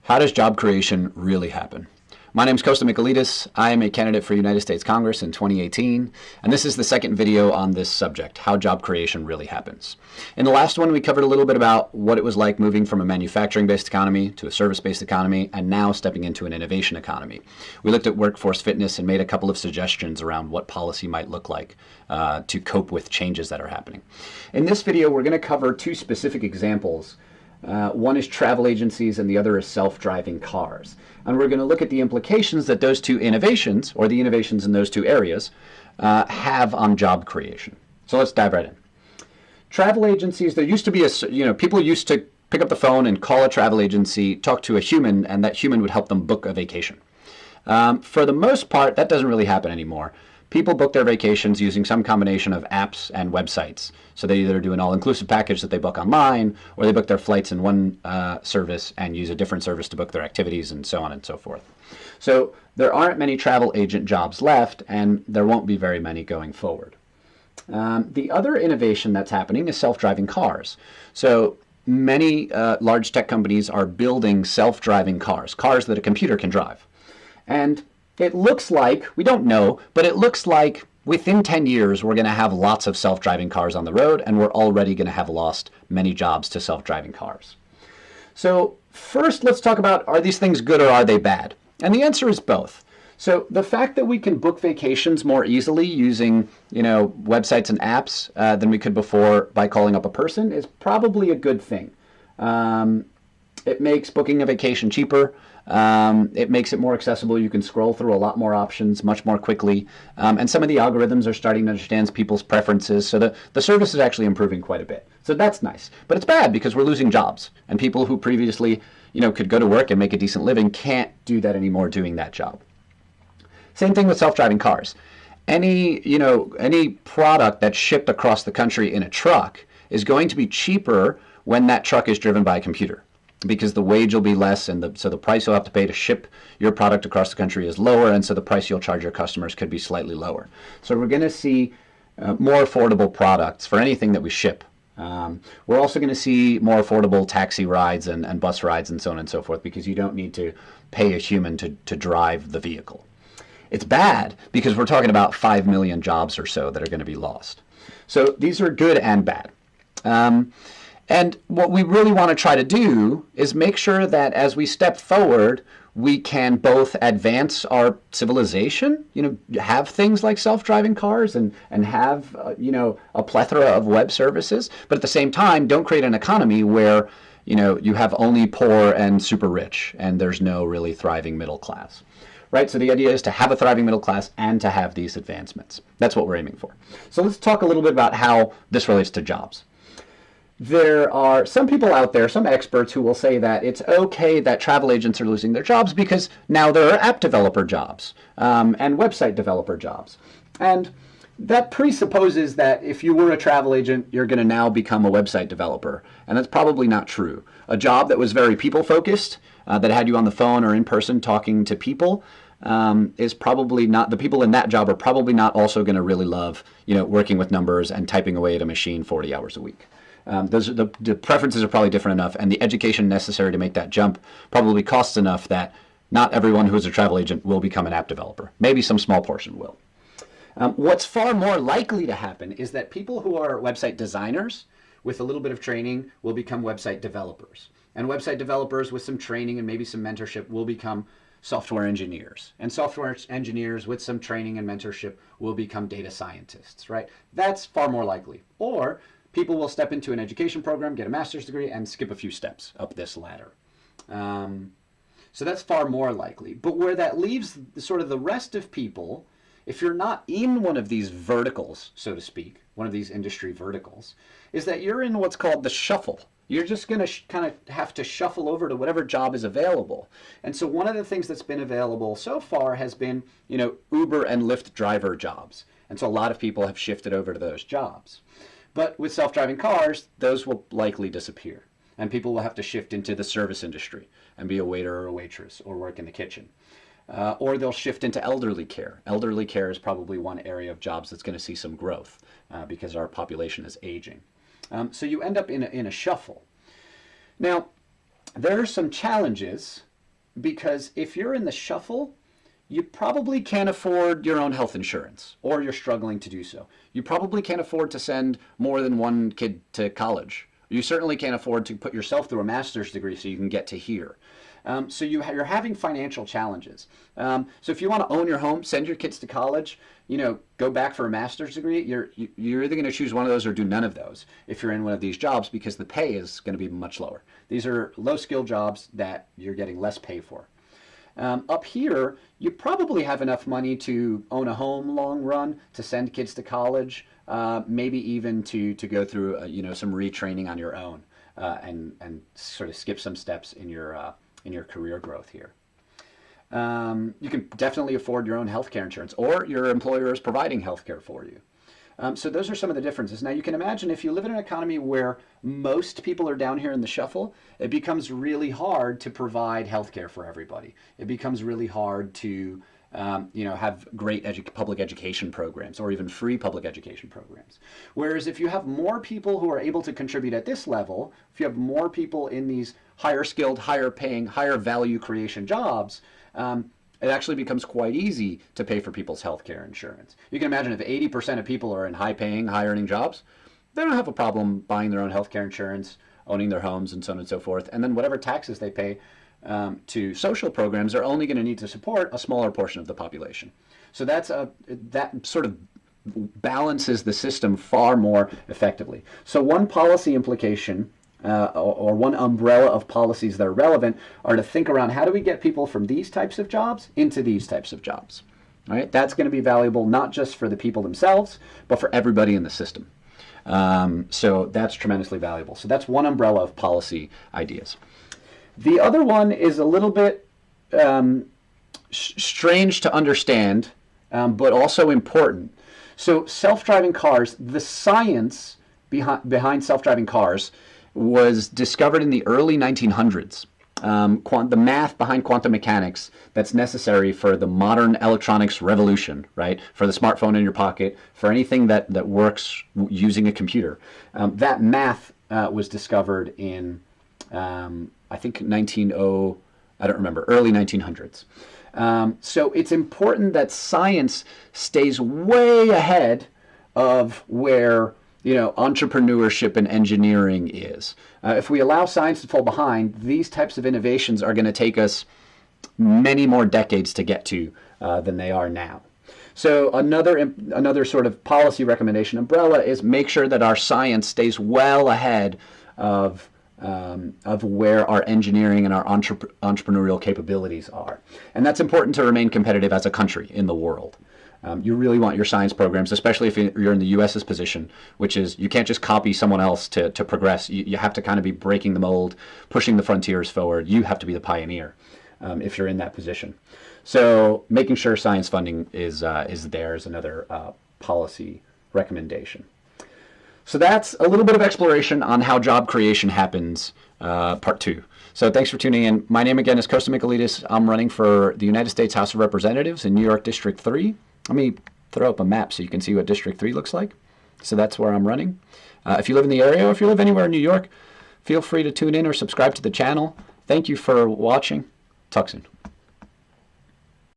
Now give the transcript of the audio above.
How does job creation really happen? My name is Kosta Michailidis. I am a candidate for United States Congress in 2018, and this is the second video on this subject, how job creation really happens. In the last one, we covered a little bit about what it was like moving from a manufacturing-based economy to a service-based economy, and now stepping into an innovation economy. We looked at workforce fitness and made a couple of suggestions around what policy might look like to cope with changes that are happening. In this video, we're going to cover two specific examples. One is travel agencies and the other is self-driving cars. And we're going to look at the implications that those two innovations, or the innovations in those two areas, have on job creation. So let's dive right in. Travel agencies, there used to be people used to pick up the phone and call a travel agency, talk to a human, and that human would help them book a vacation. For the most part, that doesn't really happen anymore. People book their vacations using some combination of apps and websites. So they either do an all-inclusive package that they book online, or they book their flights in one service and use a different service to book their activities, and so on and so forth. So there aren't many travel agent jobs left, and there won't be very many going forward. The other innovation that's happening is self-driving cars. So many large tech companies are building self-driving cars that a computer can drive. And it looks like, we don't know, but it looks like within 10 years we're going to have lots of self-driving cars on the road, and we're already going to have lost many jobs to self-driving cars. So first, let's talk about, are these things good or are they bad? And the answer is both. So the fact that we can book vacations more easily using, websites and apps than we could before by calling up a person is probably a good thing. It makes booking a vacation cheaper. It makes it more accessible. You can scroll through a lot more options much more quickly. And some of the algorithms are starting to understand people's preferences. So the service is actually improving quite a bit. So that's nice. But it's bad because we're losing jobs. And people who previously, could go to work and make a decent living can't do that anymore doing that job. Same thing with self-driving cars. Any product that's shipped across the country in a truck is going to be cheaper when that truck is driven by a computer, because the wage will be less, and so the price you'll have to pay to ship your product across the country is lower, and so the price you'll charge your customers could be slightly lower. So we're going to see more affordable products for anything that we ship. We're also going to see more affordable taxi rides and bus rides and so on and so forth, because you don't need to pay a human to drive the vehicle. It's bad because we're talking about 5 million jobs or so that are going to be lost. So these are good and bad. And what we really want to try to do is make sure that as we step forward, we can both advance our civilization, have things like self-driving cars and have, a plethora of web services, but at the same time, don't create an economy where, you have only poor and super rich and there's no really thriving middle class. Right? So the idea is to have a thriving middle class and to have these advancements. That's what we're aiming for. So let's talk a little bit about how this relates to jobs. There are some people out there, some experts, who will say that it's okay that travel agents are losing their jobs because now there are app developer jobs and website developer jobs. And that presupposes that if you were a travel agent, you're going to now become a website developer. And that's probably not true. A job that was very people-focused, that had you on the phone or in person talking to people, is probably not, the people in that job are probably not also going to really love, working with numbers and typing away at a machine 40 hours a week. The preferences are probably different enough, and the education necessary to make that jump probably costs enough that not everyone who is a travel agent will become an app developer. Maybe some small portion will. What's far more likely to happen is that people who are website designers with a little bit of training will become website developers. And website developers with some training and maybe some mentorship will become software engineers. And software engineers with some training and mentorship will become data scientists, right? That's far more likely. Or people will step into an education program, get a master's degree, and skip a few steps up this ladder. So that's far more likely. But where that leaves sort of the rest of people, if you're not in one of these verticals, so to speak, one of these industry verticals, is that you're in what's called the shuffle. You're just going to kind of have to shuffle over to whatever job is available. And so one of the things that's been available so far has been, Uber and Lyft driver jobs. And so a lot of people have shifted over to those jobs. But with self-driving cars, those will likely disappear. And people will have to shift into the service industry and be a waiter or a waitress or work in the kitchen. Or they'll shift into elderly care. Elderly care is probably one area of jobs that's going to see some growth because our population is aging. So you end up in a shuffle. Now, there are some challenges because if you're in the shuffle, you probably can't afford your own health insurance, or you're struggling to do so. You probably can't afford to send more than one kid to college. You certainly can't afford to put yourself through a master's degree so you can get to here. So you're having financial challenges. So if you want to own your home, send your kids to college, go back for a master's degree, you're either going to choose one of those or do none of those if you're in one of these jobs, because the pay is going to be much lower. These are low-skill jobs that you're getting less pay for. Up here, you probably have enough money to own a home long run, to send kids to college, maybe even to go through some retraining on your own, and sort of skip some steps in your career growth here. You can definitely afford your own healthcare insurance, or your employer is providing healthcare for you. So those are some of the differences. Now you can imagine if you live in an economy where most people are down here in the shuffle, it becomes really hard to provide healthcare for everybody. It becomes really hard to have great public education programs, or even free public education programs. Whereas if you have more people who are able to contribute at this level, if you have more people in these higher skilled, higher paying, higher value creation jobs, it actually becomes quite easy to pay for people's healthcare insurance. You can imagine if 80% of people are in high-paying, high-earning jobs, they don't have a problem buying their own healthcare insurance, owning their homes, and so on and so forth. And then whatever taxes they pay to social programs are only going to need to support a smaller portion of the population. So that sort of balances the system far more effectively. So one policy implication or one umbrella of policies that are relevant are to think around how do we get people from these types of jobs into these types of jobs. All right? That's going to be valuable not just for the people themselves, but for everybody in the system. So that's tremendously valuable. So that's one umbrella of policy ideas. The other one is a little bit strange to understand, but also important. So self-driving cars, the science behind self-driving cars was discovered in the early 1900s. The math behind quantum mechanics that's necessary for the modern electronics revolution, right? For the smartphone in your pocket, for anything that works using a computer. That math was discovered in, I think, early 1900s. So it's important that science stays way ahead of where entrepreneurship and engineering is. If we allow science to fall behind, these types of innovations are going to take us many more decades to get to than they are now. So another sort of policy recommendation umbrella is make sure that our science stays well ahead of where our engineering and our entrepreneurial capabilities are. And that's important to remain competitive as a country in the world. You really want your science programs, especially if you're in the U.S.'s position, which is you can't just copy someone else to progress. You have to kind of be breaking the mold, pushing the frontiers forward. You have to be the pioneer if you're in that position. So making sure science funding is there is another policy recommendation. So that's a little bit of exploration on how job creation happens, part 2. So thanks for tuning in. My name again is Kostas Michailidis. I'm running for the United States House of Representatives in New York District 3. Let me throw up a map so you can see what District 3 looks like. So that's where I'm running. If you live in the area, or if you live anywhere in New York, feel free to tune in or subscribe to the channel. Thank you for watching. Talk soon.